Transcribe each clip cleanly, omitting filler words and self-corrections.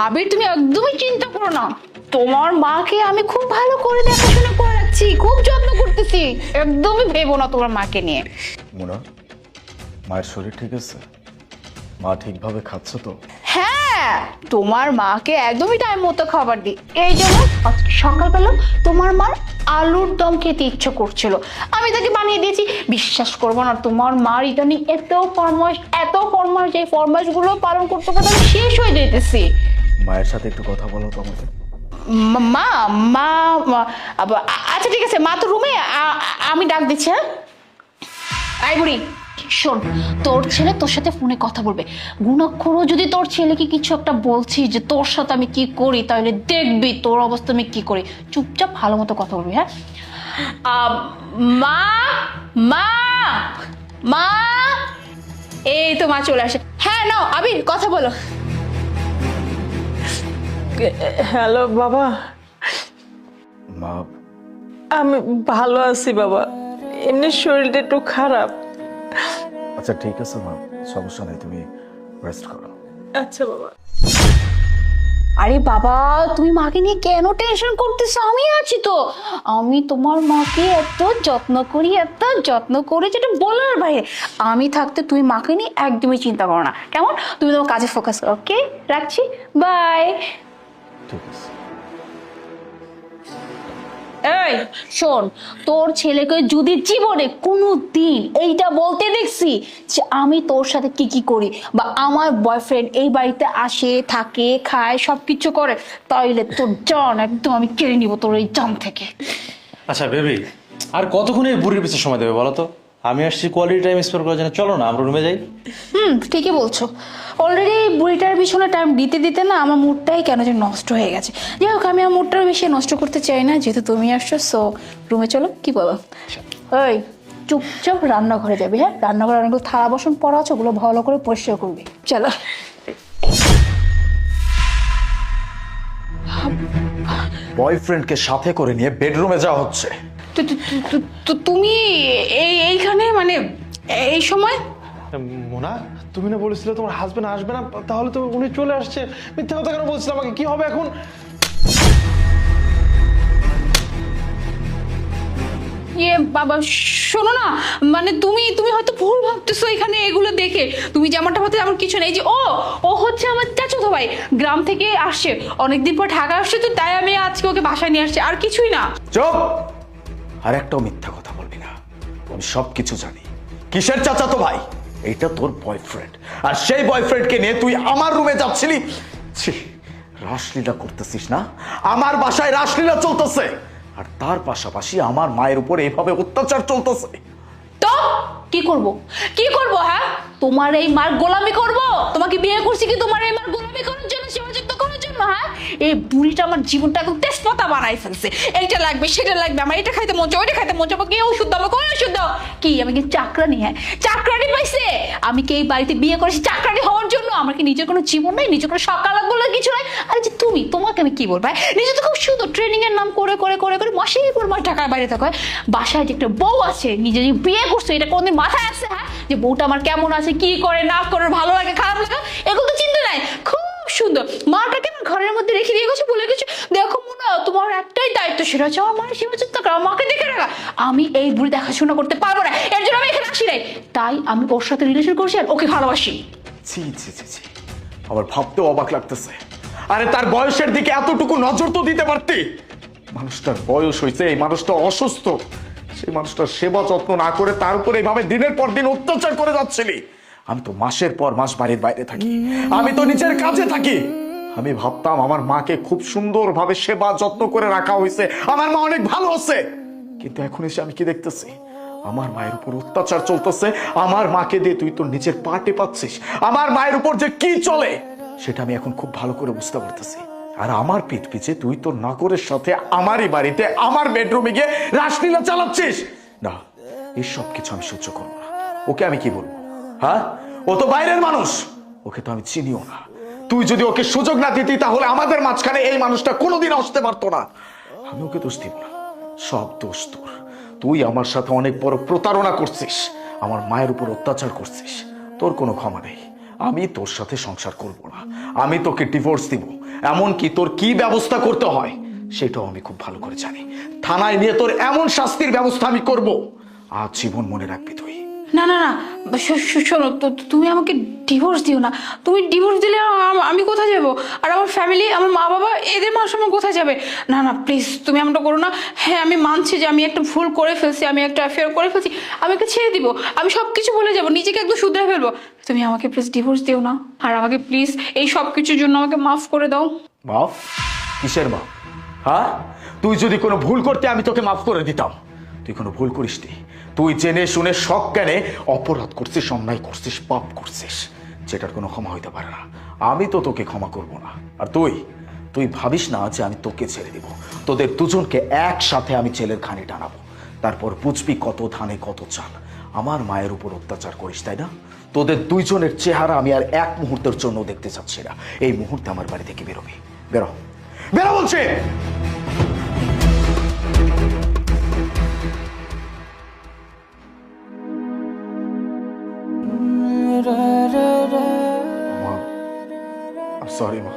আবির তুমি একদমই চিন্তা করো না, তোমার মাকে আমি খুব ভালো করে দেখাশোনা করে রাখছি, খুব যত্ন করতেছি, একদমই ভেবো না তোমার মাকে নিয়ে। মোনা, মায়ের শরীর ঠিক আছে? মা ঠিকভাবে খাচ্ছে তো? হ্যাঁ, তোমার মাকে একদমই টাইম মতো খাবার দিই। এই জন্য আজকে সকালবেলা তোমার মার আলুর দম খেতে ইচ্ছে করছিল, আমি তাকে বানিয়ে দিয়েছি। বিশ্বাস করবো না, তোমার মার ইদানিং এত ফরমাস, এই ফরমাস গুলো পালন করতে করতে আমি শেষ হয়ে যেতেছি। মায়ের সাথে একটু কথা বলো তো আমাকে। মা মা আচ্ছা ঠিক আছে, মা তো রুমে, আমি ডাক দিচ্ছি। হ্যাঁ আই বুড়ি, শোন, তোর ছেলে তোর সাথে ফোনে কথা বলবে। গুণাক্ষরও যদি তোর ছেলেকে কিছু একটা বলছি যে তোর সাথে আমি কি করি, তাহলে দেখবি তোর অবস্থা আমি কি করি। চুপচাপ ভালো মতো কথা বলবি। হ্যাঁ মা মা মা, এই তো মা চলে আসে। হ্যাঁ নাও আবির, কথা বলো। হ্যালো বাবা, মা, আমি ভালো আছি বাবা, এমনি শরীরটা একটু খারাপ। আচ্ছা ঠিক আছে মা, সমস্যা নেই, তুমি রেস্ট করো। আচ্ছা বাবা। আরে বাবা, তুমি মাকে নিয়ে কেন টেনশন করতেছো? আমি আছি তো। আমি তোমার মাকে এত যত্ন করি যেটা বলার বাইরে। আমি থাকতে তুমি মাকে নিয়ে একদমই চিন্তা করো না, কেমন? তুমি তোমার কাজে ফোকাস করো। ওকে, রাখছি, বাই। ঠিক আছে। এই শোন, তোর ছেলেকে যদি জীবনে কোনো দিন এইটা বলতে দেখছি যে আমি তোর সাথে কি কি করি, বা আমার বয়ফ্রেন্ড এই বাড়িতে আসে, থাকে, খায়, সবকিছু করে, তাইলে তোর জান একদম আমি কেড়ে নিব তোর এই জান থেকে। আচ্ছা বেবি, আর কতক্ষণ এই বুড়ির পিছনে সময় দেবে বলো তো? আমি আসছি কোয়ালিটি টাইম স্পেন্ড করার জন্য, চলো না আমরা রুমে যাই। ঠিকই বলছো। অলরেডি বুড়িটার পিছনে টাইম দিতে দিতে না আমার মুডটাই কেন যে নষ্ট হয়ে গেছে। যাই হোক, আমি আমার মুডটা বেশি নষ্ট করতে চাই না, যেহেতু তুমি আসছো। সো রুমে চলো, কি বলো? ওই চুপচাপ রান্নাঘরে যাবি। হ্যাঁ, রান্নাঘরে অনেকগুলো থালা বাসন পড়া আছে, ওগুলো ভালো করে পরিষ্কার করবি। চলো। বয়ফ্রেন্ডকে সাথে করে নিয়ে বেডরুমে যাওয়া হচ্ছে। তুমি এইখানে মানে এই সময়? মোনা, তুমি না বলেছিলে তোমার হাজবেন্ড আসবে না, তাহলে তো উনি চলে আসছে। মিথ্যা কথা কেন বলছিলে আমাকে? কি হবে এখন? বাবা শোনো না, মানে তুমি তুমি হয়তো ভুল ভাবতেছো এখানে এগুলো দেখে। তুমি যেমনটা ভাবতে এমন কিছু নেই। যে ও হচ্ছে আমার চাচাতো ভাই, গ্রাম থেকে আসছে, অনেকদিন পর ঢাকা আসছে, তো তাই আমি আজকে ওকে বাসায় নিয়ে আসছি, আর কিছুই না। চুপ! আর একটাও মিথ্যা কথা বলবি না, আমি সব কিছু জানি। কিসের চাচাতো ভাই? এইটা তোর বয়ফ্রেন্ড, আর সেই বয়ফ্রেন্ডকে নিয়ে তুই আমার রুমে যাচ্ছিলি। ছি, রাসলীলা করতেছিস না? আমার বাসায় রাসলীলা চলতেছে, আর তার পাশাপাশি আমার মায়ের উপর এইভাবে অত্যাচার চলতেছে। তো কি করব? হ্যাঁ, তোমার এই মার গোলামি করব? তোমাকে বিয়ে করছি কি তোমার এই মার গোলামি করার জন্য, সেবা যত্ন করার জন্য? হ্যাঁ, এই বুড়িটা আমার জীবনটা একদম তেজপাতা বানাই ফেলছে। এইটা লাগবে, সেটা লাগবে, আমার এটা খাইতে মন চায়, ওইটা খাইতে মন চায়, আমাকে ওষুধ দাও, আমাকে ওই ওষুধ দাও। কি আমি কি চাকরানি? হ্যাঁ, চাকরানি পাইছে? আমি কি এই বাড়িতে বিয়ে করেছি চাকরানি হওয়ার জন্য? আমার কি নিজের কোনো জীবন নাই, নিজের কোনো সকাল বলে কিছু নাই? আরে যে তোমাকে আমি কি বলবো? নিজে তো খুব সুন্দর ট্রেনিং এর নাম করে করে করে করে মাসের পর মাস ঢাকার বাইরে থাকা হয়। বাসায় যে একটা বউ আছে, নিজে যে বিয়ে করছে, এটা কোনদিন মাথায় আসছে? হ্যাঁ, যে বউটা আমার কেমন আছে, কি করে না করে, ভালো লাগে খারাপ লাগে, এগুলো তো চিন্তা নাই। খুব সুন্দর মাটাকে আমার ঘরের মধ্যে রেখে দিয়ে গেছে, বলে গেছে দেখো মোনা, তোমার একটাই দায়িত্ব, সেটা হচ্ছে আমার মায়ের সেবা যত্ন করা, মাকে দেখে রাখা। আমি এই বুড়ি দেখাশোনা করতে পারবো না, এর জন্য আমি এখানে আসি নাই। তাই আমি ওর সাথে রিলেশন করছি আর ওকে ভালোবাসি। ছি ছি ছি ছি, আমার ভাবতেও অবাক লাগতেছে। আরে তার বয়সের দিকে এতটুকু নজর তো দিতে পারতি। মানুষটার বয়স হয়েছে, এই মানুষটা অসুস্থ, সেই মানুষটার সেবা যত্ন না করে তার উপরে এইভাবে দিনের পর দিন অত্যাচার করে যাচ্ছিলি। আমি তো মাসের পর মাস বাড়ির বাইরে থাকি, আমি তো নিজের কাজে থাকি। আমি ভাবতাম আমার মাকে খুব সুন্দরভাবে সেবা যত্ন করে রাখা হয়েছে, আমার মা অনেক ভালো আছে। কিন্তু এখন এসে আমি কি দেখতেছি? আমার মায়ের উপর অত্যাচার চলতেছে। আমার মাকে দিয়ে তুই তোর নিজের পা টেপাচ্ছিস। আমার মায়ের উপর যে কি চলে সেটা আমি এখন খুব ভালো করে বুঝতে পারতেছি। আর আমার পিঠ পিছে তুই তোর নাকরের সাথে আমারই বাড়িতে আমার বেডরুমে গিয়ে রাসলীলা চালাচ্ছিস। না, এই সব কিছু আমি সহ্য করবো না। ওকে আমি কি বলবো? হ্যাঁ, ও তো বাইরের মানুষ, ওকে তো আমি চিনিও না। তুই যদি ওকে সুযোগ না দিতি, তাহলে আমাদের মাঝখানে এই মানুষটা কোনোদিন আসতে পারতো না। আমি ওকে দোষ দিব না, সব দোষ তোর। তুই আমার সাথে অনেক বড় প্রতারণা করছিস, আমার মায়ের উপর অত্যাচার করছিস, তোর কোনো ক্ষমা নেই। আমি তোর সাথে সংসার করব না, আমি তোকে ডিভোর্স দিব। এমনকি তোর কি ব্যবস্থা করতে হয় সেটাও আমি খুব ভালো করে জানি। থানায় নিয়ে তোর এমন শাস্তির ব্যবস্থা আমি করব, আজ জীবন মনে রাখবি তুই। না না না, শোনো, তুমি আমাকে ডিভোর্স দিও না। তুমি ডিভোর্স দিলে আমি কোথায় যাব? আর আমার ফ্যামিলি, আমার মা বাবা, এদের মান সম্মান কোথায় যাবে? না না প্লিজ, তুমি এমনটা করো না। হ্যাঁ, আমি মানছি যে আমি একটা ভুল করে ফেলছি, আমি একটা অ্যাফেয়ার করে ফেলছি, আমি ওকে ছেড়ে দিব, আমি সব কিছু বলে যাব, নিজেকে একদম শুধরে ফেলবো। তুমি আমাকে প্লিজ ডিভোর্স দিও না, আর আমাকে প্লিজ এই সব কিছুর জন্য আমাকে মাফ করে দাও। মাফ? কিসের মাফ? হ্যাঁ, তুই যদি কোনো ভুল করতে আমি তোকে মাফ করে দিতাম। তুই কোনো ভুল করিসনি, তুই জেনে শুনে সজ্ঞানে অপরাধ করছিস, অন্যায় করছিস, পাপ করছিস, যেটার কোনো ক্ষমা হইতে পারে না। আমি তো তোকে ক্ষমা করব না। আর তুই ভাবিস না যে আমি তোকে ছেড়ে দিব। তোদের দুজনকে একসাথে আমি জেলের খানি টানাবো, তারপর বুঝবি কত ধানে কত চাল। আমার মায়ের উপর অত্যাচার করিস, তাই না? তোদের দুইজনের চেহারা আমি আর এক মুহূর্তের জন্য দেখতে চাচ্ছি না। এই মুহূর্তে আমার বাড়ি থেকে বেরোবি। বেরো, বেরো বলছে। সরি মা,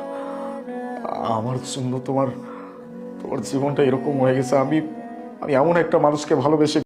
আমার জন্য তোমার জীবনটা এরকম হয়ে গেছে। আমি এমন একটা মানুষকে ভালোবেসে